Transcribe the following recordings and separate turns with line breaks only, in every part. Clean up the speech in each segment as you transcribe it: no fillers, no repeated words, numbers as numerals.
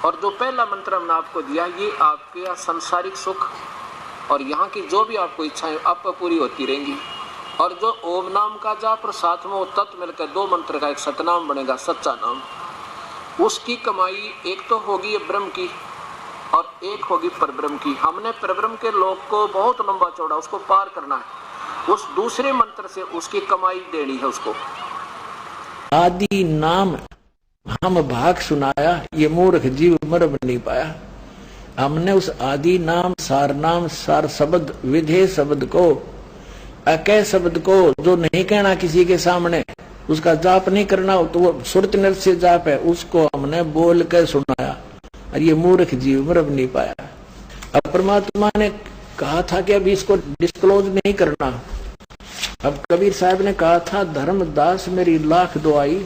और जो पहला मंत्र हमने आपको दिया, ये आपके सांसारिक सुख और यहाँ की जो भी आपको इच्छाएं आप पूरी होती रहेंगी। और जो ओम नाम का जाप और साथ में वो तत्व मिलकर दो मंत्र का एक सतनाम बनेगा, सच्चा नाम, उसकी कमाई एक तो होगी ब्रह्म की और एक होगी परब्रह्म की। हमने परब्रह्म के लोक को बहुत लंबा चौड़ा उसको पार करना है, उस दूसरे मंत्र से उसकी कमाई देनी है उसको।
आदि नाम हम भाग सुनाया, ये मूर्ख जीव मरम नहीं पाया। हमने उस आदि नाम, सार नाम, सार शब्द, विधेय शब्द को, अकय शब्द को, जो नहीं कहना किसी के सामने, उसका जाप नहीं करना, तो वो सुरत नर से जाप है, उसको हमने बोल कर सुनाया और ये मूर्ख जीव मरम नहीं पाया। अब परमात्मा ने कहा था कि अभी इसको डिस्क्लोज नहीं करना। अब कबीर साहब ने कहा था, धर्मदास मेरी लाख दुआई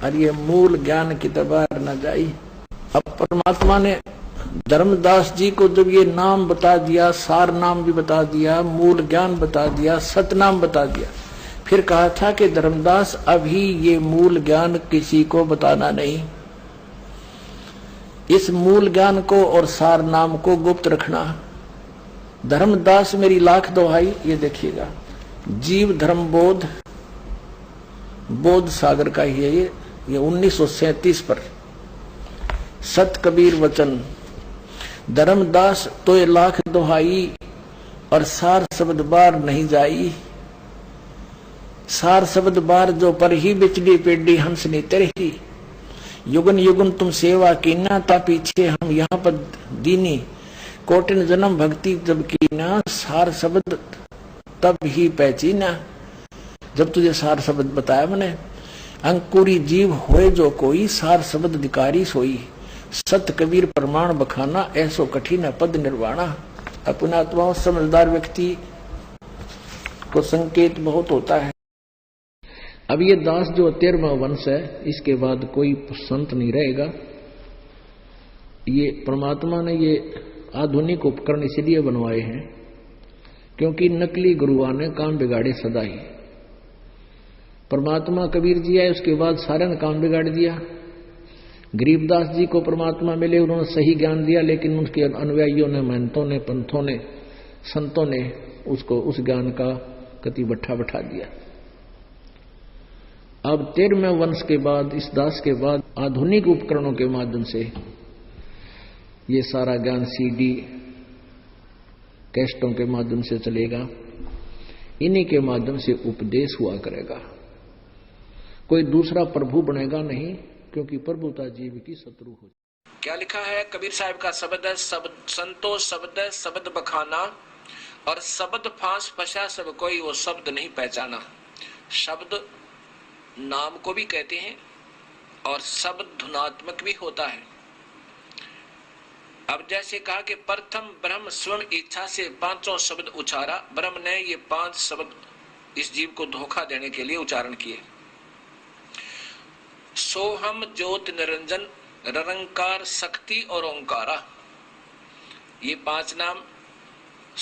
और ये मूल ज्ञान की दरबार न जाई। अब परमात्मा ने धर्मदास जी को जब ये नाम बता दिया, सार नाम भी बता दिया, मूल ज्ञान बता दिया, सतनाम बता दिया, फिर कहा था कि धर्मदास अभी ये मूल ज्ञान किसी को बताना नहीं, इस मूल ज्ञान को और सार नाम को गुप्त रखना। धर्मदास मेरी लाख दुहाई, ये देखिएगा, जीव धर्म बोध, बोध सागर का ही है ये 1937 पर सत कबीर वचन। धर्मदास तो ये लाख दुहाई और सार शब्द बार नहीं जाई, सार शब्द बार जो पर ही बिचली पेडी हंसनी तेरही, युगन युगन तुम सेवा कीना, ता पीछे हम यहाँ पर दीनी, कोटिन जन्म भक्ति जब कीना, सार शब्द तब ही पहचीना। जब तुझे सार शब्द बताया मैंने, अंकुरी जीव होए जो कोई, सार शब्द अधिकारी सोई, सत कबीर प्रमाण बखाना, ऐसो कठिन पद निर्वाणा। अपना आत्मा समझदार व्यक्ति को संकेत बहुत होता है। अब ये दास जो 13वां वंश है, इसके बाद कोई संत नहीं रहेगा। ये परमात्मा ने ये आधुनिक उपकरण इसलिए बनवाए हैं क्योंकि नकली गुरुआ ने काम बिगाड़े सदा ही। परमात्मा कबीर जी आए, उसके बाद सारे ने काम बिगाड़ दिया। गरीबदास जी को परमात्मा मिले, उन्होंने सही ज्ञान दिया, लेकिन उनके अनुयायियों ने, महंतों ने, पंथों ने, संतों ने उसको उस ज्ञान का कति बट्ठा बैठा दिया। अब 13वें वंश के बाद, इस दास के बाद, आधुनिक उपकरणों के माध्यम से ये सारा ज्ञान सीडी कैस्टों के माध्यम से चलेगा, इन्हीं के माध्यम से उपदेश हुआ करेगा। कोई दूसरा प्रभु बनेगा नहीं, क्योंकि प्रभुता जीव की शत्रु हो।
क्या लिखा है कबीर साहब का शब्द है, संतोष शब्द है, शब्द बखाना, और शब्द फांस फंसा सब कोई, वो शब्द नहीं पहचाना। शब्द नाम को भी कहते हैं और शब्द धुनात्मक भी होता है। अब जैसे कहा कि प्रथम ब्रह्म स्वयं इच्छा से पांचों शब्द उचारा, ब्रह्म ने ये 5 शब्द इस जीव को धोखा देने के लिए उच्चारण किए। सोहम ज्योत निरंजन निरंकार शक्ति और ओंकारा, ये 5 नाम,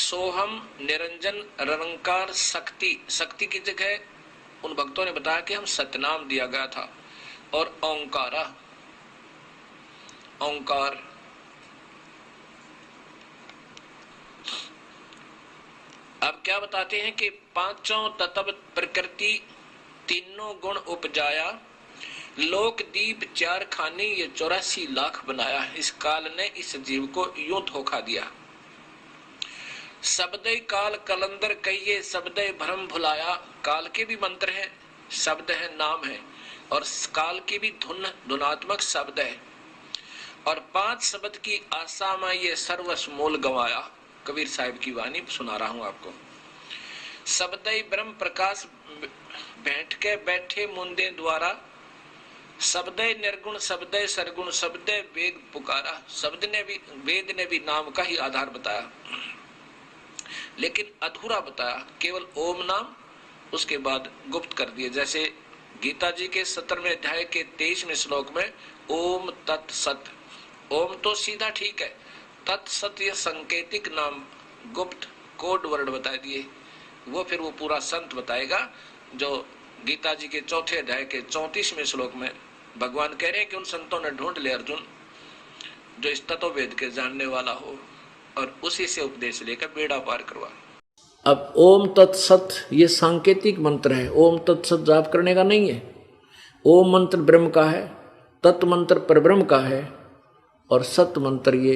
सोहम निरंजन निरंकार शक्ति, शक्ति की जगह उन भक्तों ने बताया कि हम सतनाम दिया गया था, और ओंकारा, ओंकार। अब क्या बताते हैं कि पांचों तत्व प्रकृति तीनों गुण उपजाया, लोक दीप 4 खाने ये 84 लाख बनाया। इस काल ने इस जीव को यूं धोखा दिया। शब्दय काल कलंदर कहिए, शब्दय भ्रम भुलाया। काल के भी मंत्र है, शब्द है, नाम है, और काल की भी धुनात्मक शब्द है। और 5 शब्द की आशा में ये सर्वस्व मोल गंवाया। कबीर साहिब की वाणी सुना रहा हूं आपको। शब्दय ब्रह्म प्रकाश बैठ के बैठे मुंदे द्वारा, शब्दय निर्गुण शब्दय सरगुण शब्दय वेद पुकारा। शब्द ने भी, वेद ने भी नाम का ही आधार बताया, लेकिन अधूरा बताया, केवल ओम नाम, उसके बाद गुप्त कर दिए। जैसे गीता जी के 17वें अध्याय के 23वें श्लोक में ओम तत्सत, ओम तो सीधा ठीक है, तत्सत ये संकेतिक नाम, गुप्त कोड वर्ड बता दिए। वो फिर वो पूरा संत बताएगा, जो गीता जी के 4थे अध्याय के 34वें श्लोक में भगवान कह रहे हैं कि उन संतों ने ढूंढ ले अर्जुन जो इस तत्व वेद के जानने वाला हो और उसी से उपदेश लेकर बेड़ा पार करवा।
अब ओम तत्सत ये सांकेतिक मंत्र है, ओम तत्सत जाप करने का नहीं है। ओम मंत्र ब्रह्म का है, तत् मंत्र परब्रह्म का है और सत मंत्र ये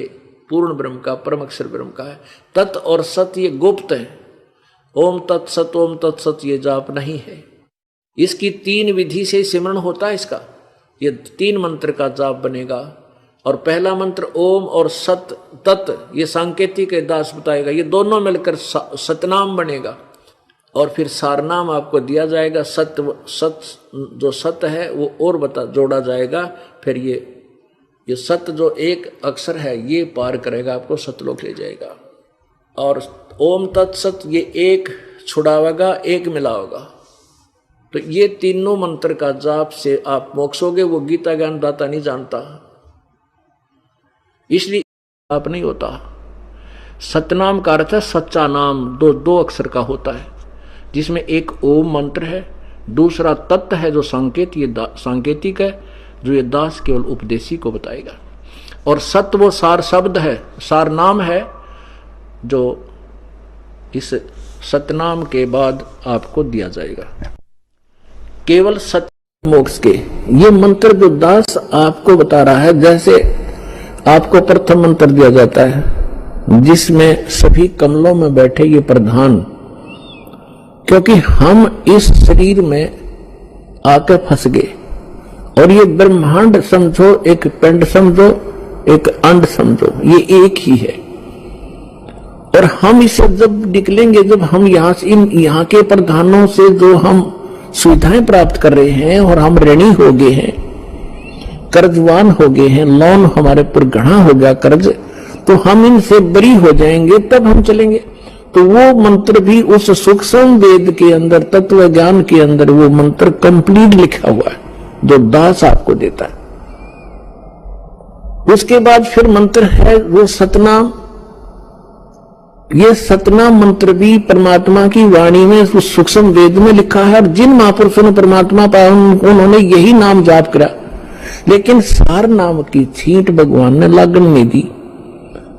पूर्ण ब्रह्म का, परम अक्षर ब्रह्म का है। तत् और सत ये गुप्त है। ओम तत्सत ये जाप नहीं है। इसकी 3 विधि से सिमरण होता है इसका। ये 3 मंत्र का जाप बनेगा और पहला मंत्र ओम और सत तत् ये सांकेतिक दास बताएगा, ये दोनों मिलकर सतनाम बनेगा और फिर सारनाम आपको दिया जाएगा। सत जो सत है वो और जोड़ा जाएगा। फिर ये सत जो एक अक्षर है ये पार करेगा, आपको सतलोक ले जाएगा। और ओम तत्सत ये एक छुड़ावेगा, एक मिलावेगा। तो ये तीनों मंत्र का जाप से आप मोक्षोगे। वो गीता ज्ञान दाता नहीं जानता, इसलिए आप नहीं होता। सतनाम का अर्थ है सच्चा नाम, दो अक्षर का होता है, जिसमें एक ओम मंत्र है, दूसरा तत्व है जो संकेत, ये सांकेतिक है जो ये दास केवल उपदेशी को बताएगा। और सत्य वो सार शब्द है, सार नाम है जो इस सतनाम के बाद आपको दिया जाएगा। केवल सत्य मोक्ष के ये मंत्र जो दास आपको बता रहा है, जैसे आपको प्रथम मंत्र दिया जाता है जिसमें सभी कमलों में बैठे ये प्रधान, क्योंकि हम इस शरीर में आके फंस गए और ये ब्रह्मांड समझो, एक पिंड समझो, एक अंड समझो, ये एक ही है। और हम इसे जब निकलेंगे, जब हम यहाँ के प्रधानों से जो हम सुविधाएं प्राप्त कर रहे हैं और हम ऋणी हो गए हैं, कर्जवान हो गए हैं, लोन हमारे पर गढ़ा हो गया कर्ज, तो हम इनसे बरी हो जाएंगे तब हम चलेंगे। तो वो मंत्र भी उस सूक्ष्म वेद के अंदर, तत्व ज्ञान के अंदर वो मंत्र कंप्लीट लिखा हुआ है जो दास आपको देता है। उसके बाद फिर मंत्र है वो सतनाम। ये सतनाम मंत्र भी परमात्मा की वाणी में उस सूक्ष्म वेद में लिखा है और जिन महापुरुषों ने परमात्मा पाया उन्होंने यही नाम जाप करा। लेकिन सार नाम की छींट भगवान ने लागण में दी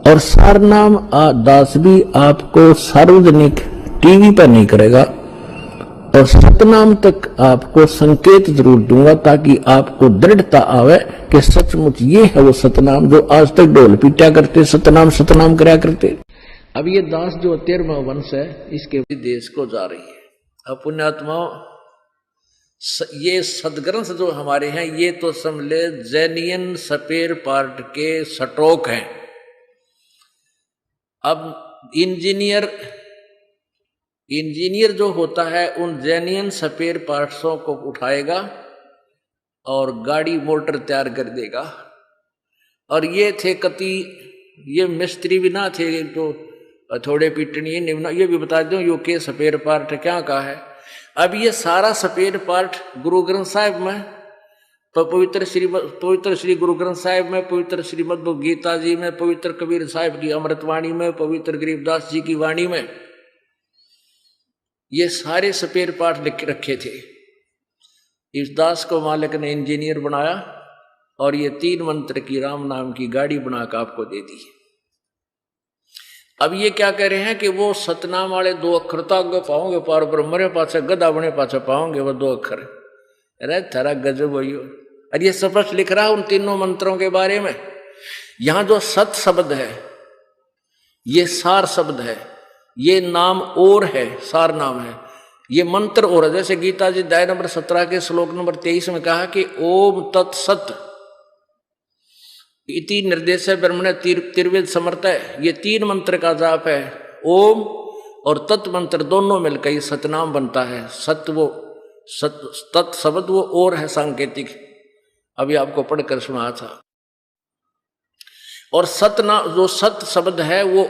और सार नाम दास भी आपको सार्वजनिक टीवी पर नहीं करेगा और सतनाम तक आपको संकेत जरूर दूंगा ताकि आपको दृढ़ता आवे कि सचमुच ये है वो सतनाम जो आज तक ढोल पीटा करते, सतनाम कराया करते। अब ये दास जो 13वां वंश है इसके देश को जा रही है। अब पुण्यात्माओं, ये सदग्रंथ जो हमारे हैं ये तो समझे जैनियन स्पेयर पार्ट के स्टॉक हैं। अब इंजीनियर जो होता है उन जैनियन स्पेयर पार्ट्सों को उठाएगा और गाड़ी मोटर तैयार कर देगा। और ये थे कति, ये मिस्त्री भी ना थे तो थोड़े पिटनी, ये भी बता दूं यो के स्पेयर पार्ट क्या का है। अब ये सारा स्पेयर पार्ट गुरु ग्रंथ साहिब में, तो पवित्र श्री गुरु ग्रंथ साहिब में, पवित्र श्रीमद् भगवद गीता जी में, पवित्र कबीर साहिब की अमृतवाणी में, पवित्र गरीबदास जी की वाणी में ये सारे स्पेयर पार्ट लिख रखे थे। इस दास को मालिक ने इंजीनियर बनाया और ये 3 मंत्र की राम नाम की गाड़ी बनाकर आपको दे दी। अब ये क्या कह रहे हैं कि वो सतनाम वाले 2 अक्षर तो आगे पाओगे, पार ब्रह्मरे पाछे गदा बने पाछे पाओगे वो 2 अक्षर। अरे थारा गजब हो। और ये स्पष्ट लिख रहा है उन तीनों मंत्रों के बारे में। यहां जो सत शब्द है ये सार शब्द है, ये नाम और है, सार नाम है, ये मंत्र और है। जैसे गीता जी अध्याय नंबर 17 के श्लोक नंबर 23 में कहा कि ओम तत्सत इति निर्देश ब्रह्मणे तिर्वेद समर्थ है। ये 3 मंत्र का जाप है। ओम और तत् मंत्र दोनों मिलकर ये सतनाम बनता है। सत्य वो तत् शब्द वो और है सांकेतिक, अभी आपको पढ़कर सुना था। और जो सत शब्द है वो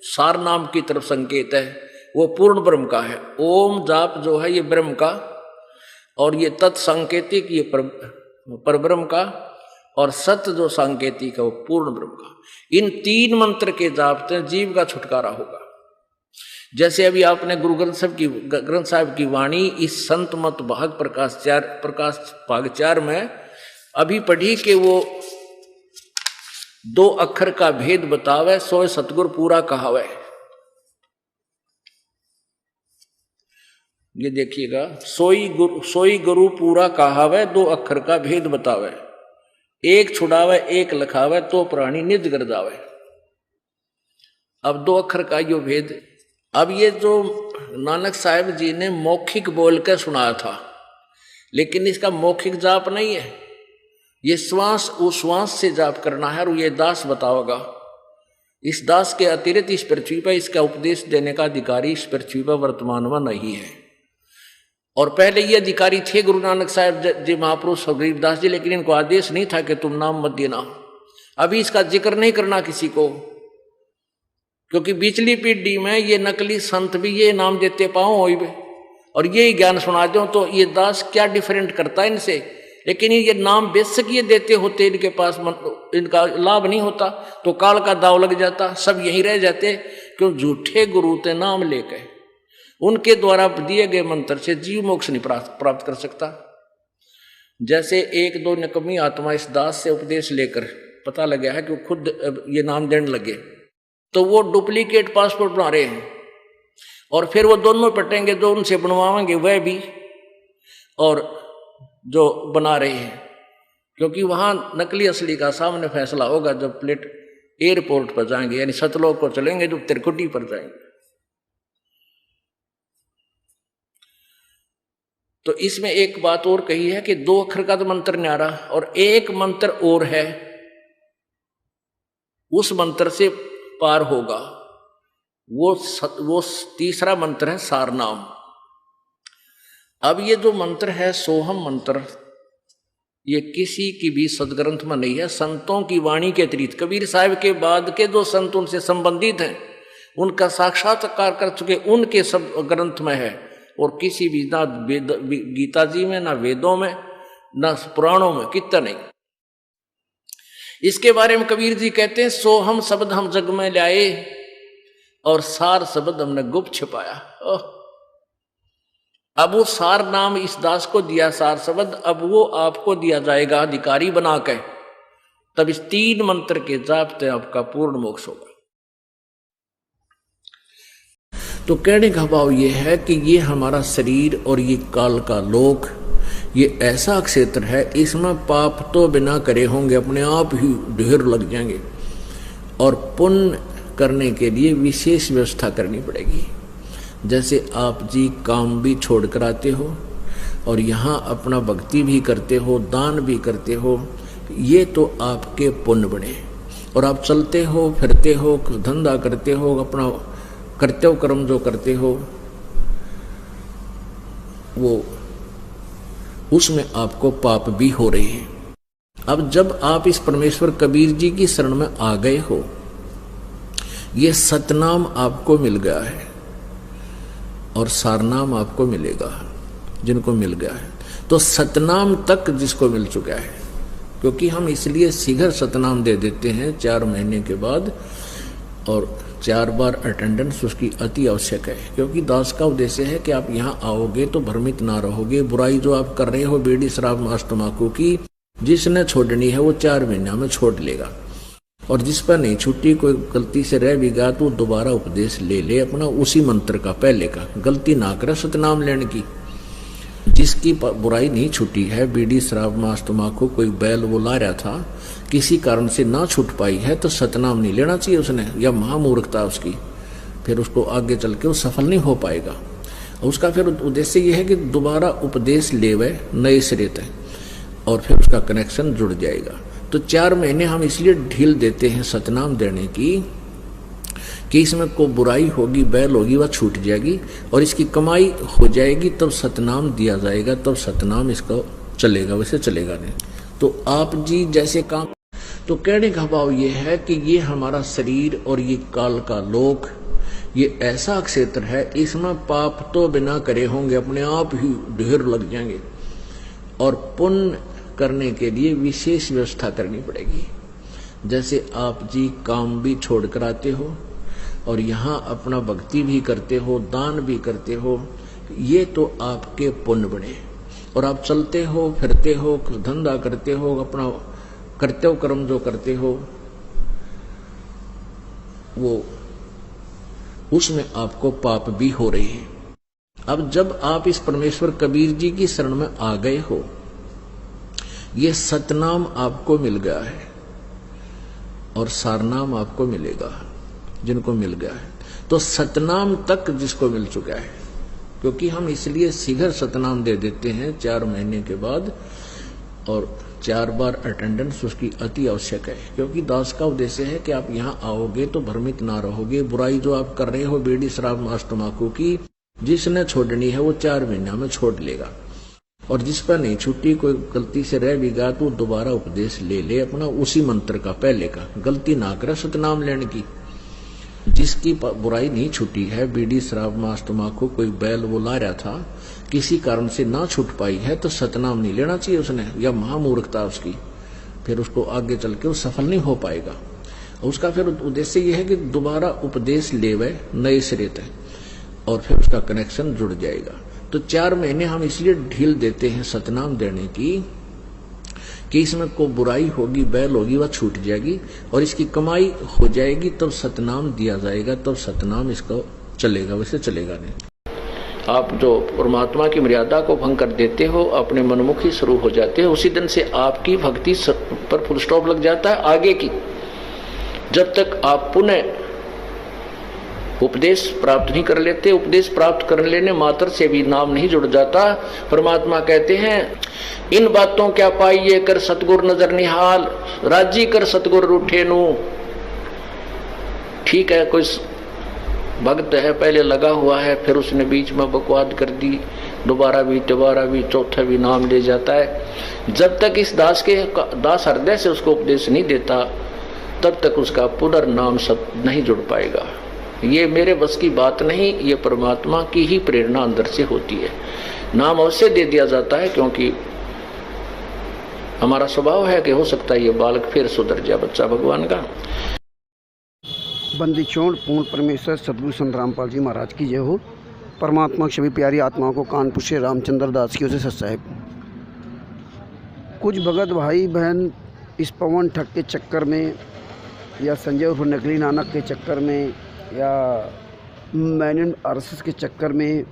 सार नाम की तरफ संकेत है, वो पूर्ण ब्रह्म का है। ओम जाप जो है ये ब्रह्म का, और ये तत् सांकेतिक ये पर ब्रह्म का, और सत्य जो सांकेतिक है वो पूर्ण ब्रह्म का। इन 3 मंत्र के जाप से जीव का छुटकारा होगा। जैसे अभी आपने गुरु ग्रंथ साहिब की वाणी इस संत मत भाग प्रकाश भाग 4 में अभी पढ़ी कि वो 2 अक्षर का भेद बतावे, सोए सतगुर पूरा कहावे। ये देखिएगा, सोई गुरु पूरा कहावे, 2 अक्षर का भेद बतावे, एक छुड़ावे एक लखावे, तो प्राणी निज गर्दावे। अब 2 अक्षर का यो भेद। अब ये जो नानक साहब जी ने मौखिक बोल कर सुनाया था, लेकिन इसका मौखिक जाप नहीं है, ये श्वास उश्वास से जाप करना है। और ये दास बताओगा, इस दास के अतिरिक्त इस पृथ्वी पर इसका उपदेश देने का अधिकारी इस पृथ्वी पर वर्तमान में नहीं है। और पहले ये अधिकारी थे गुरु नानक साहब जी महापुरुष गरीबदास जी, लेकिन इनको आदेश नहीं था कि तुम नाम मत देना। अभी इसका जिक्र नहीं करना किसी को, क्योंकि पिछली पीढ़ी में ये नकली संत भी ये नाम देते पाओ और ये ज्ञान सुना दो, तो ये दास क्या डिफरेंट करता है इनसे। लेकिन ये नाम बेशक ये देते होते, इनके पास इनका लाभ नहीं होता, तो काल का दाव लग जाता, सब यहीं रह जाते। क्यों? झूठे गुरु ते नाम लेकर उनके द्वारा दिए गए मंत्र से जीव मोक्ष नहीं प्राप्त कर सकता। जैसे 1-2 निकम्मी आत्मा इस दास से उपदेश लेकर पता लगा है कि वो खुद ये नाम देने लगे, तो वो डुप्लीकेट पासपोर्ट बना रहे हैं, और फिर वो दोनों पटेंगे, जो उनसे बनवाएंगे वह भी और जो बना रहे हैं, क्योंकि वहां नकली असली का सामने फैसला होगा जब प्लेट एयरपोर्ट पर जाएंगे, यानी सतलोक को चलेंगे, जो त्रिकुटी पर जाएंगे। तो इसमें एक बात और कही है कि 2 अक्षर का तो मंत्र न्यारा, और एक मंत्र और है, उस मंत्र से पार होगा। वो तीसरा मंत्र है सारनाम। अब ये जो मंत्र है सोहम मंत्र, ये किसी की भी सदग्रंथ में नहीं है, संतों की वाणी के अतिरिक्त। कबीर साहब के बाद के जो संत उनसे संबंधित हैं, उनका साक्षात्कार कर चुके, उनके सब ग्रंथ में है। और किसी भी, ना गीता जी में, ना वेदों में, ना पुराणों में, कितना नहीं। इसके बारे में कबीर जी कहते हैं, सोहम शब्द हम जग में लाए और सार शब्द हमने गुप्त छिपाया। अब वो सार नाम इस दास को दिया, सार शब्द, अब वो आपको दिया जाएगा अधिकारी बना के। तब इस 3 मंत्र के जाप से आपका पूर्ण मोक्ष होगा। तो कहने का भाव ये है कि ये हमारा शरीर और ये काल का लोक, ये ऐसा क्षेत्र है, इसमें पाप तो बिना करे होंगे अपने आप ही ढेर लग जाएंगे, और पुण्य करने के लिए विशेष व्यवस्था करनी पड़ेगी। जैसे आप जी काम भी छोड़ कर आते हो और यहाँ अपना भक्ति भी करते हो, दान भी करते हो, ये तो आपके पुण्य बने। और आप चलते हो, फिरते हो, धंधा करते हो, अपना कर्तव्य कर्म जो करते हो, वो उसमें आपको पाप भी हो रहे हैं। अब जब आप इस परमेश्वर कबीर जी की शरण में आ गए हो, ये सतनाम आपको मिल गया है और सारनाम आपको मिलेगा जिनको मिल गया है। तो सतनाम तक जिसको मिल चुका है, क्योंकि हम इसलिए शीघ्र सतनाम दे देते हैं 4 महीने के बाद, और 4 बार अटेंडेंस उसकी अति आवश्यक है। क्योंकि दास का उद्देश्य है कि आप यहाँ आओगे तो भ्रमित ना रहोगे। बुराई जो आप कर रहे हो, बीड़ी शराब मांस तंबाकू की, जिसने छोड़नी है वो 4 महीना में छोड़ लेगा, और जिस पर नहीं छुट्टी, कोई गलती से रह भी गया तो दोबारा उपदेश ले ले अपना उसी मंत्र का, पहले का। गलती ना करे सतनाम लेने की। जिसकी बुराई नहीं छुटी है, बीड़ी शराब मांस तंबाकू, कोई बैल वो ला रहा था, किसी कारण से ना छूट पाई है, तो सतनाम नहीं लेना चाहिए उसने, या महामूर्खता उसकी। फिर उसको आगे चल के वो सफल नहीं हो पाएगा। उसका फिर उद्देश्य ये है कि दोबारा उपदेश लेवे नए सिरे से, और फिर उसका कनेक्शन जुड़ जाएगा। तो 4 महीने हम इसलिए ढील देते हैं सतनाम देने की कि इसमें कोई बुराई होगी, बैल होगी, वह छूट जाएगी और इसकी कमाई हो जाएगी, तब सतनाम दिया जाएगा, तब सतनाम इसका चलेगा, वैसे चलेगा नहीं। तो आप जी जैसे काम, तो कहने का भाव ये है कि ये हमारा शरीर और ये काल का लोक, ये ऐसा क्षेत्र है, इसमें पाप तो बिना करे होंगे अपने आप ही ढेर लग जाएंगे, और पुण्य करने के लिए विशेष व्यवस्था करनी पड़ेगी। जैसे आप जी काम भी छोड़ कर आते हो और यहाँ अपना भक्ति भी करते हो, दान भी करते हो, ये तो आपके पुण्य बने। और आप चलते हो, फिरते हो, धंधा करते हो, अपना करते हो कर्म जो करते हो, वो उसमें आपको पाप भी हो रहे हैं। अब जब आप इस परमेश्वर कबीर जी की शरण में आ गए हो, ये सतनाम आपको मिल गया है और सारनाम आपको मिलेगा जिनको मिल गया है। तो सतनाम तक जिसको मिल चुका है, क्योंकि हम इसलिए शीघ्र सतनाम दे देते हैं 4 महीने के बाद, और 4 बार अटेंडेंस उसकी अति आवश्यक है, क्योंकि दास का उद्देश्य है कि आप यहाँ आओगे तो भ्रमित ना रहोगे। बुराई जो आप कर रहे हो बीड़ी शराब मांस तंबाकू की, जिसने छोड़नी है वो 4 महीना में छोड़ लेगा, और जिस पर नहीं छूटी, कोई गलती से रह भी गया तो दोबारा उपदेश ले ले अपना उसी मंत्र का, पहले का। गलती ना करे सतनाम लेने की। जिसकी बुराई नहीं छूटी है, बीड़ी शराब मांस तंबाकू, कोई बैल वो ला रहा था, किसी कारण से ना छूट पाई है, तो सतनाम नहीं लेना चाहिए उसने, या महामूर्खता उसकी। फिर उसको आगे चल के वो सफल नहीं हो पाएगा। उसका फिर उद्देश्य ये है कि दोबारा उपदेश लेवे नए सिरे से, और फिर उसका कनेक्शन जुड़ जाएगा। तो 4 महीने हम इसलिए ढील देते हैं सतनाम देने की कि इसमें को बुराई होगी, बैल होगी, वह छूट जाएगी और इसकी कमाई हो जाएगी, तब सतनाम दिया जाएगा, तब सतनाम इसको चलेगा, वैसे चलेगा नहीं। आप जो परमात्मा की मर्यादा को भंग कर देते हो, अपने मनमुखी शुरू हो जाते हो, उसी दिन से आपकी भक्ति पर फुल स्टॉप लग जाता है आगे की। जब तक आप पुनः उपदेश प्राप्त नहीं कर लेते, उपदेश प्राप्त कर लेने मात्र से भी नाम नहीं जुड़ जाता। परमात्मा कहते हैं, इन बातों क्या पाइए कर सतगुर नजर निहाल, राजी कर सतगुर रूठे नु। ठीक है, कोई भक्त है, पहले लगा हुआ है, फिर उसने बीच में बकवाद कर दी, दोबारा भी चौथा भी नाम ले जाता है। जब तक इस दास हृदय से उसको उपदेश नहीं देता, तब तक उसका पुनर्नाम सब नहीं जुड़ पाएगा। ये मेरे बस की बात नहीं, ये परमात्मा की ही प्रेरणा अंदर से होती है। नाम अवश्य दे दिया जाता है, क्योंकि हमारा स्वभाव है कि हो सकता है ये बालक फिर सुधर जाए, बच्चा भगवान का।
बंदी छोड़ पूर्ण परमेश्वर सदगुरु संत रामपाल जी महाराज की जय हो। परमात्मा की सभी प्यारी आत्माओं को कानपुर से रामचंद्र दास की ओर से सत साहिब। कुछ भगत भाई बहन इस पवन ठग के चक्कर में, या संजय उर्फ नकली नानक के चक्कर में, या मैंने आरएसएस के चक्कर में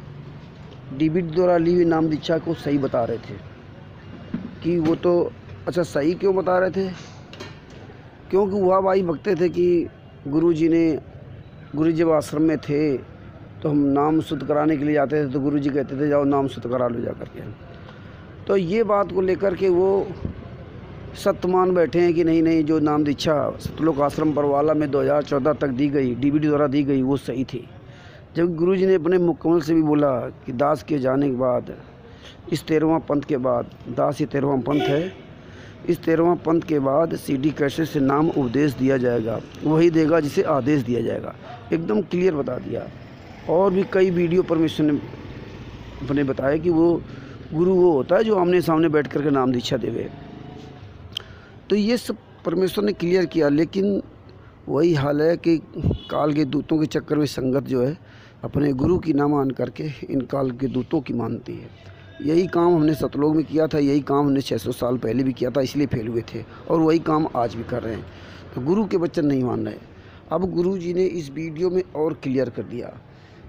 डीबीटी द्वारा ली हुई नाम दीक्षा को सही बता रहे थे कि वो तो अच्छा सही क्यों बता रहे थे, क्योंकि वह भाई बकते थे कि गुरु जी जब आश्रम में थे तो हम नाम शुद्ध कराने के लिए जाते थे, तो गुरु जी कहते थे जाओ नाम शुद्ध करा लो जा करके। तो ये बात को लेकर के वो सत्य मान बैठे हैं कि नहीं जो नाम दीक्षा सतलोक आश्रम बरवाला में 2014 तक दी गई, डीबीटी द्वारा दी गई, वो सही थी। जब गुरु जी ने अपने मुकम्मल से भी बोला कि दास के जाने के बाद, इस 13वां पंथ के बाद, दास ये 13वां पंथ है, इस 13वां पंथ के बाद सीडी कैसेट से नाम उपदेश दिया जाएगा, वही देगा जिसे आदेश दिया जाएगा। एकदम क्लियर बता दिया। और भी कई वीडियो परमेश्वर ने अपने बताया कि वो गुरु वो होता है जो आमने सामने बैठ करके नाम दीक्षा देवे। तो ये सब परमेश्वर ने क्लियर किया, लेकिन वही हाल है कि काल के दूतों के चक्कर में संगत जो है अपने गुरु की ना मान करके इन काल के दूतों की मानती है। यही काम हमने सतलोक में किया था, यही काम हमने 600 साल पहले भी किया था, इसलिए फेल हुए थे, और वही काम आज भी कर रहे हैं। तो गुरु के वचन नहीं मान रहे। अब गुरु जी ने इस वीडियो में और क्लियर कर दिया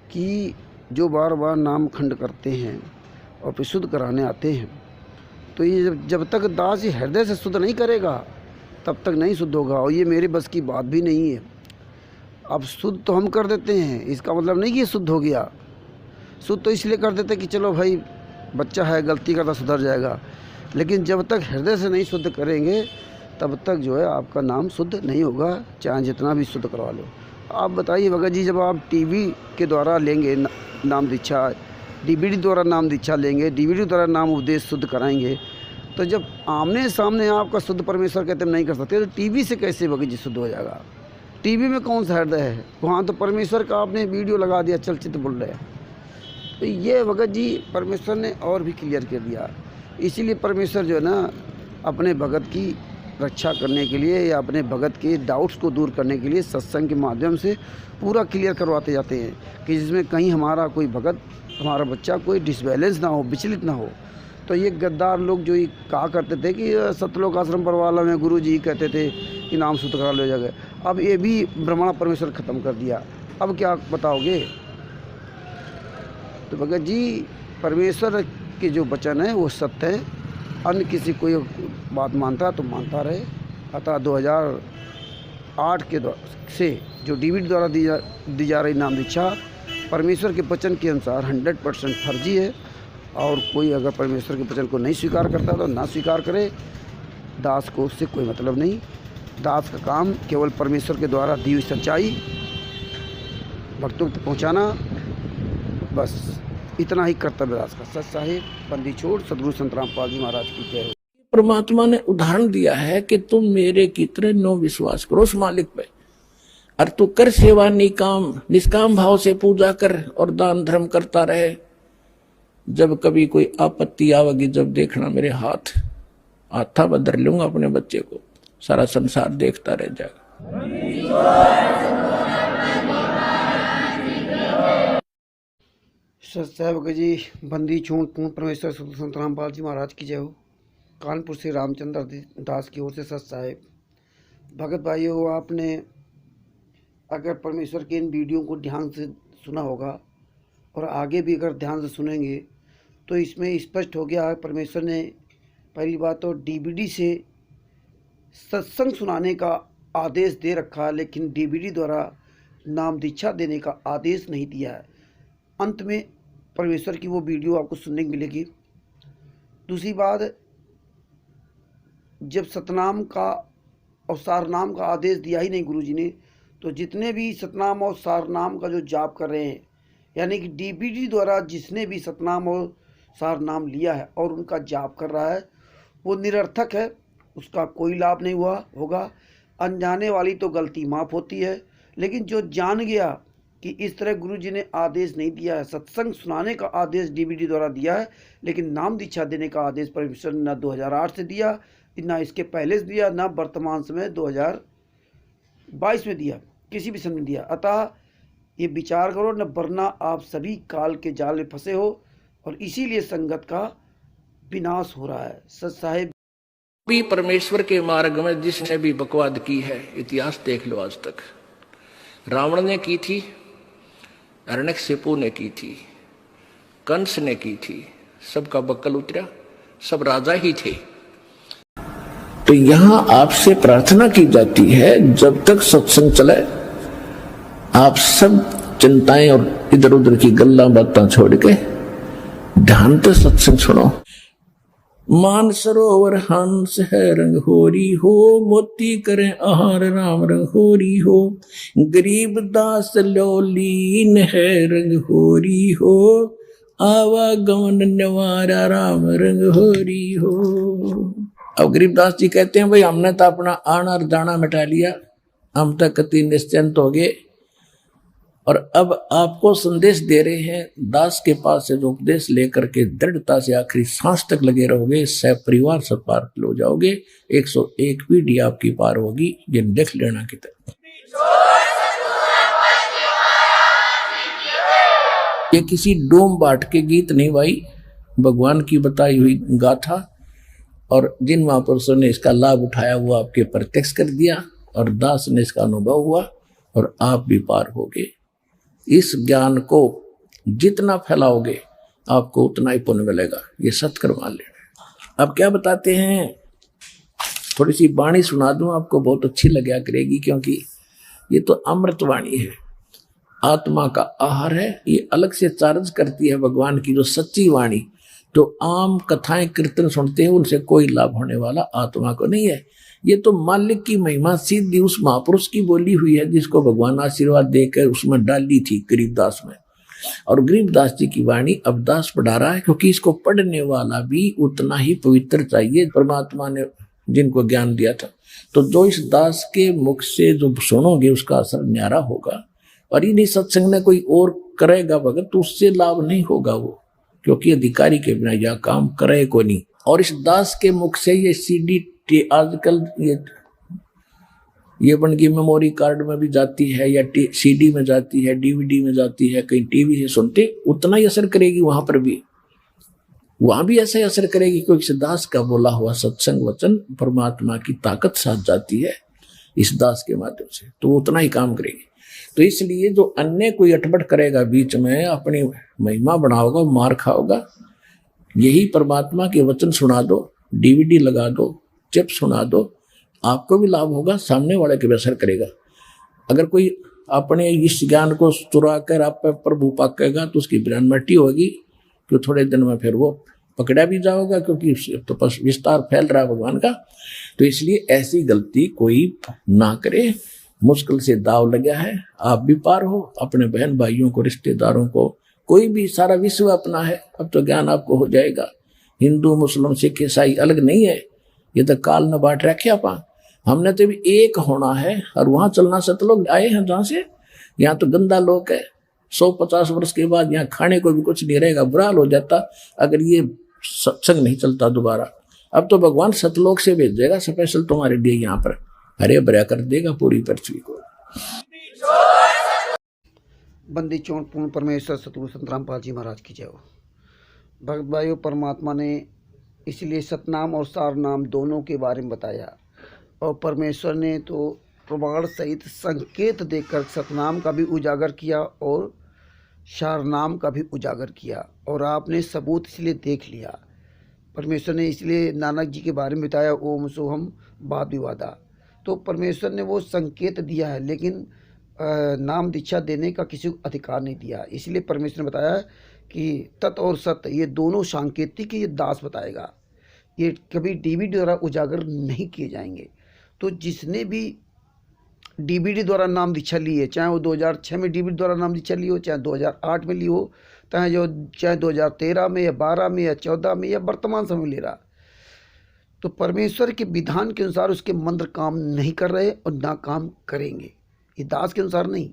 कि जो बार बार नाम खंड करते हैं और फिर शुद्ध कराने आते हैं, तो ये जब तक दास हृदय से शुद्ध नहीं करेगा तब तक नहीं शुद्ध होगा, और ये मेरे बस की बात भी नहीं है। अब शुद्ध तो हम कर देते हैं, इसका मतलब नहीं कि ये शुद्ध हो गया। शुद्ध तो इसलिए कर देते कि चलो भाई बच्चा है, गलती करता सुधर जाएगा, लेकिन जब तक हृदय से नहीं शुद्ध करेंगे तब तक जो है आपका नाम शुद्ध नहीं होगा, चाहे जितना भी शुद्ध करवा लो। आप बताइए भगत जी, जब आप टीवी के द्वारा लेंगे नाम दीक्षा, डीबीटी द्वारा नाम दीक्षा लेंगे, डीबीटी द्वारा नाम उपदेश शुद्ध कराएंगे, तो जब आमने सामने आपका शुद्ध परमेश्वर कहते हम नहीं कर सकते, तो टीवी से कैसे भगत जी शुद्ध हो जाएगा? टीवी में कौन सा हृदय है? वहाँ तो परमेश्वर का आपने वीडियो लगा दिया, चलचित्र बोल रहे हैं। तो ये भगत जी परमेश्वर ने और भी क्लियर कर दिया। इसीलिए परमेश्वर जो है ना अपने भगत की रक्षा करने के लिए या अपने भगत के डाउट्स को दूर करने के लिए सत्संग के माध्यम से पूरा क्लियर करवाते जाते हैं कि जिसमें कहीं हमारा कोई भगत, हमारा बच्चा कोई डिसबैलेंस ना हो, विचलित ना हो। तो ये गद्दार लोग जो ये कहा करते थे कि सतलोक आश्रम परवाला में गुरु जी कहते थे कि नाम शुद्ध करा लो जगह, अब ये भी ब्रह्मणा परमेश्वर ख़त्म कर दिया। अब क्या बताओगे? तो भगत जी परमेश्वर के जो वचन है वो सत्य है, अन्य किसी कोई बात मानता तो मानता रहे। अतः 2008 के से जो डीवीडी द्वारा दी जा रही नाम दीक्षा परमेश्वर के वचन के अनुसार 100% फर्जी है। और कोई अगर परमेश्वर के वचन को नहीं स्वीकार करता तो ना स्वीकार करे, दास को उससे कोई मतलब नहीं। दास का काम केवल परमेश्वर के द्वारा दी हुई सच्चाई भक्तों तक पहुँचाना, बस इतना ही कर्तव्य दास का। सच साहिब बंदी छोड़ सदगुरु संत रामपाल जी महाराज की जय हो।
परमात्मा ने उदाहरण दिया है कि तुम मेरे की तरह नो विश्वास करो उस मालिक पे, और तू कर सेवा निष्काम भाव से पूजा कर और दान धर्म करता रहे। जब कभी कोई आपत्ति आवेगी, जब देखना मेरे हाथा बदल लूंगा अपने बच्चे को, सारा संसार देखता रह जाएगा।
सत्य जी बंदी छोड़ पूर्ण परमेश्वर संत रामपाल जी महाराज की जय हो। कानपुर से रामचंद्र दास की ओर से सत साहेब। भगत भाइयों, आपने अगर परमेश्वर के इन वीडियो को ध्यान से सुना होगा और आगे भी अगर ध्यान से सुनेंगे तो इसमें स्पष्ट हो गया है परमेश्वर ने पहली बात तो डीवीडी से सत्संग सुनाने का आदेश दे रखा है, लेकिन डीवीडी द्वारा नाम दीक्षा देने का आदेश नहीं दिया है। अंत में परमेश्वर की वो वीडियो आपको सुनने को मिलेगी। दूसरी बात, जब सतनाम का और सारनाम का आदेश दिया ही नहीं गुरुजी ने, तो जितने भी सतनाम और सारनाम का जो जाप कर रहे हैं, यानी कि डीवीडी द्वारा जिसने भी सतनाम और सारनाम लिया है और उनका जाप कर रहा है, वो निरर्थक है, उसका कोई लाभ नहीं हुआ होगा। अनजाने वाली तो गलती माफ़ होती है, लेकिन जो जान गया कि इस तरह गुरुजी ने आदेश नहीं दिया है, सत्संग सुनाने का आदेश डीवीडी द्वारा दिया है, लेकिन नाम दीक्षा देने का आदेश परमेश्वर ने न 2008 से दिया, ना इसके पहले से दिया, ना वर्तमान समय 2022 में दिया, किसी भी समय में दिया। अतः ये विचार करो, न वरना आप सभी काल के जाल में फंसे हो और इसीलिए संगत का विनाश हो रहा है। सच साहेब
भी परमेश्वर के मार्ग में जिसने भी बकवाद की है, इतिहास देख लो आज तक। रावण ने की थी, हिरण्यकशिपु ने की थी, कंस ने की थी, सबका बक्कल उतरा, सब राजा ही थे। तो यहां आपसे प्रार्थना की जाती है, जब तक सत्संग चले आप सब चिंताएं और इधर उधर की गल्ला बातें छोड़ के ध्यान से सत्संग सुनो। मान सरोवर हंस है रंग होरी हो, मोती करें आहार राम रंग होरी हो, गरीब दास लोलीन है रंग होरी हो, आवागमन निवारा राम रंग होरी हो। अब गरीबदास जी कहते हैं भाई हमने तो अपना आना और जाना मिटा लिया, हम तक कति निश्चिंत हो गए, और अब आपको संदेश दे रहे हैं, दास के पास से जो उपदेश लेकर के दृढ़ता से आखिरी सांस तक लगे रहोगे, सह परिवार सब पार हो जाओगे, 101 पीढ़ी आपकी पार होगी, ये देख लेना की तरह। ये किसी डोम बाट के गीत नहीं भाई, भगवान की बताई हुई गाथा, और जिन महापुरुषों ने इसका लाभ उठाया वो आपके प्रत्यक्ष कर दिया, और दास ने इसका अनुभव हुआ, और आप भी पार होगे। इस ज्ञान को जितना फैलाओगे आपको उतना ही पुण्य मिलेगा, ये सत्कर मान लेना। अब क्या बताते हैं, थोड़ी सी वाणी सुना दूं आपको, बहुत अच्छी लगा करेगी, क्योंकि ये तो अमृत वाणी है, आत्मा का आहार है। ये अलग से चार्ज करती है भगवान की जो सच्ची वाणी। जो आम कथाएं कीर्तन सुनते हैं उनसे कोई लाभ होने वाला आत्मा को नहीं है। ये तो मालिक की महिमा सीधी उस महापुरुष की बोली हुई है, जिसको भगवान आशीर्वाद देकर उसमें डाली थी गरीबदास में। और गरीबदास जी की वाणी अब दास पढ़ा रहा है, क्योंकि इसको पढ़ने वाला भी उतना ही पवित्र चाहिए, परमात्मा ने जिनको ज्ञान दिया था। तो जो इस दास के मुख से जो सुनोगे उसका असर न्यारा होगा, और इन्हीं सत्संग में कोई और करेगा भगत तो उससे लाभ नहीं होगा वो, क्योंकि अधिकारी के बिना यह काम करे को नहीं। और इस दास के मुख से ये सीडी आजकल ये बन की मेमोरी कार्ड में भी जाती है, या सीडी में जाती है, डीवीडी में जाती है, कहीं टीवी से सुनते, उतना ही असर करेगी वहां पर भी। वहां भी ऐसा ही असर करेगी, क्योंकि इस दास का बोला हुआ सत्संग वचन परमात्मा की ताकत साथ जाती है इस दास के माध्यम से, तो वो उतना ही काम करेगी। तो इसलिए जो अन्य कोई अटपट करेगा बीच में, अपनी महिमा बढ़ाओगा, मार खाओगा, यही परमात्मा के वचन सुना दो, डीवीडी लगा दो, चिप सुना दो, आपको भी लाभ होगा, सामने वाले के भी असर करेगा। अगर कोई अपने इस ज्ञान को चुरा कर आप पर प्रभु पाकेगा तो उसकी ब्रेन मट्टी होगी, कि थोड़े दिन में फिर वो पकड़ा भी जाओगा, क्योंकि तो बस विस्तार फैल रहा है भगवान का। तो इसलिए ऐसी गलती कोई ना करे। मुश्किल से दाव लगा है, आप भी पार हो, अपने बहन भाइयों को, रिश्तेदारों को, कोई भी, सारा विश्व अपना है। अब तो ज्ञान आपको हो जाएगा। हिंदू मुस्लिम सिख ईसाई अलग नहीं है, ये तो काल न बांट रखे आप। हमने तो भी एक होना है और वहां चलना। सतलोग आए हैं जहां से, यहाँ तो गंदा लोग है। 150 वर्ष के बाद यहाँ खाने को भी कुछ नहीं रहेगा, बुरा हाल हो जाता अगर ये सत्संग नहीं चलता दोबारा। अब तो भगवान सतलोक से भेजेगा स्पेशल तुम्हारे लिए, यहाँ पर हरे भरा कर देगा पूरी पृथ्वी को।
बंदी चौड़ पूर्ण परमेश्वर सतगुरु संत रामपाल जी महाराज की जय हो। भक्त भाइयों, परमात्मा ने इसलिए सतनाम और सार नाम दोनों के बारे में बताया, और परमेश्वर ने तो प्रमाण सहित संकेत देकर सतनाम का भी उजागर किया और सारनाम का भी उजागर किया, और आपने सबूत इसलिए देख लिया। परमेश्वर ने इसलिए नानक जी के बारे में बताया, ओम सोहम वाद विवादा। तो परमेश्वर ने वो संकेत दिया है, लेकिन नाम दीक्षा देने का किसी को अधिकार नहीं दिया। इसलिए परमेश्वर ने बताया कि तत् और सत्य ये दोनों सांकेतिक ये दास बताएगा, ये कभी डीवीडी द्वारा उजागर नहीं किए जाएंगे। तो जिसने भी डीवीडी द्वारा नाम दीक्षा ली है, चाहे वो 2006 में डीवीडी द्वारा नाम दीक्षा ली हो, चाहे 2008 में ली हो, चाहे 2013 में या 12 में या 14 में या वर्तमान समय में ले रहा, तो परमेश्वर के विधान के अनुसार उसके मंत्र काम नहीं कर रहे और ना काम करेंगे। ये दास के अनुसार नहीं।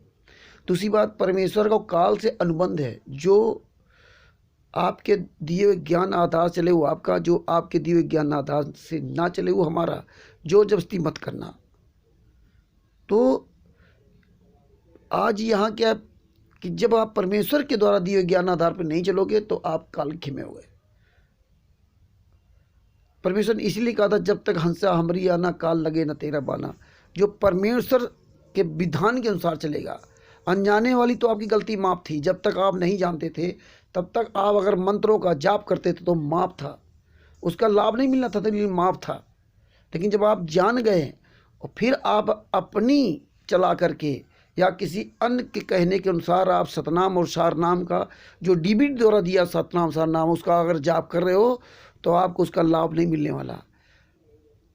दूसरी बात, परमेश्वर का काल से अनुबंध है। जो आपके दिए हुए ज्ञान आधार चले वो आपका, जो आपके दिए हुए ज्ञान आधार से ना चले वो हमारा। जो जबरदस्ती मत करना। तो आज यहाँ क्या कि जब आप परमेश्वर के द्वारा दिए हुए ज्ञान आधार पर नहीं चलोगे तो आप काल खिमे हो गए। परमेश्वर ने इसलिए कहा था, जब तक हंसा हमरी आना काल लगे न तेरा बाना। जो परमेश्वर के विधान के अनुसार चलेगा। अनजाने वाली तो आपकी गलती माफ थी। जब तक आप नहीं जानते थे तब तक आप अगर मंत्रों का जाप करते थे तो माफ था, उसका लाभ नहीं मिलना था, लेकिन माफ था। लेकिन जब आप जान गए और फिर आप अपनी चला करके या किसी अन्य के कहने के अनुसार आप सतनाम और सारनाम का जो डीवीडी द्वारा दिया सतनाम सारनाम, उसका अगर जाप कर रहे हो तो आपको उसका लाभ नहीं मिलने वाला।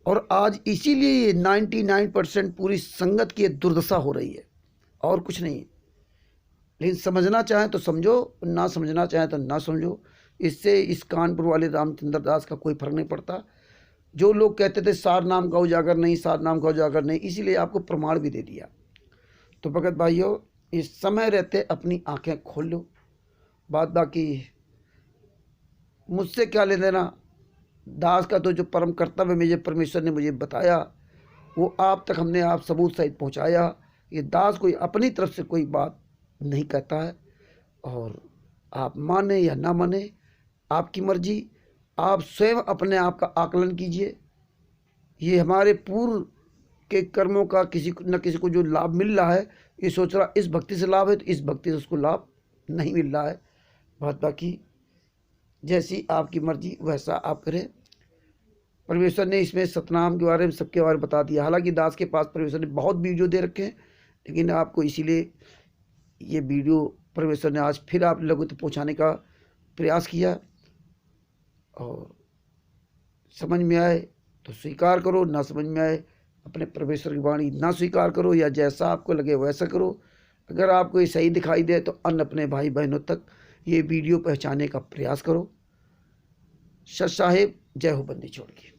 और आज इसीलिए 99% पूरी संगत की दुर्दशा हो रही है, और कुछ नहीं। लेकिन समझना चाहें तो समझो, ना समझना चाहें तो ना समझो। इससे इस कानपुर वाले रामचंद्र दास का कोई फर्क नहीं पड़ता। जो लोग कहते थे सार नाम का उजागर नहीं, सार नाम का उजागर नहीं, इसीलिए आपको प्रमाण भी दे दिया। तो भगत भाइयों, इस समय रहते अपनी आंखें खोल लो। बात बाकी मुझसे क्या ले लेना। दास का तो जो परम कर्तव्य मुझे परमेश्वर ने मुझे बताया वो आप तक हमने आप सबूत सहित पहुंचाया। ये दास कोई अपनी तरफ से कोई बात नहीं कहता है, और आप माने या ना माने आपकी मर्जी। आप स्वयं अपने आप का आकलन कीजिए। ये हमारे पूर्व के कर्मों का किसी न किसी को जो लाभ मिल रहा है, ये सोच रहा इस भक्ति से लाभ है, तो इस भक्ति से उसको लाभ नहीं मिल रहा है। बात बाकी जैसी आपकी मर्जी वैसा आप करें। परमेश्वर ने इसमें सतनाम के बारे में सबके बारे में बता दिया। हालांकि दास के पास परमेश्वर ने बहुत वीडियो दे रखे हैं, लेकिन आपको इसीलिए ये वीडियो परमेश्वर ने आज फिर आप लोगों तक पहुँचाने का प्रयास किया। और समझ में आए तो स्वीकार करो, ना समझ में आए अपने परमेश्वर की वाणी ना स्वीकार करो, या जैसा आपको लगे वैसा करो। अगर आपको ये सही दिखाई दे तो अन्य अपने भाई बहनों तक ये वीडियो पहुंचाने का प्रयास करो। सत साहेब, जय हो बंदी छोड़ की।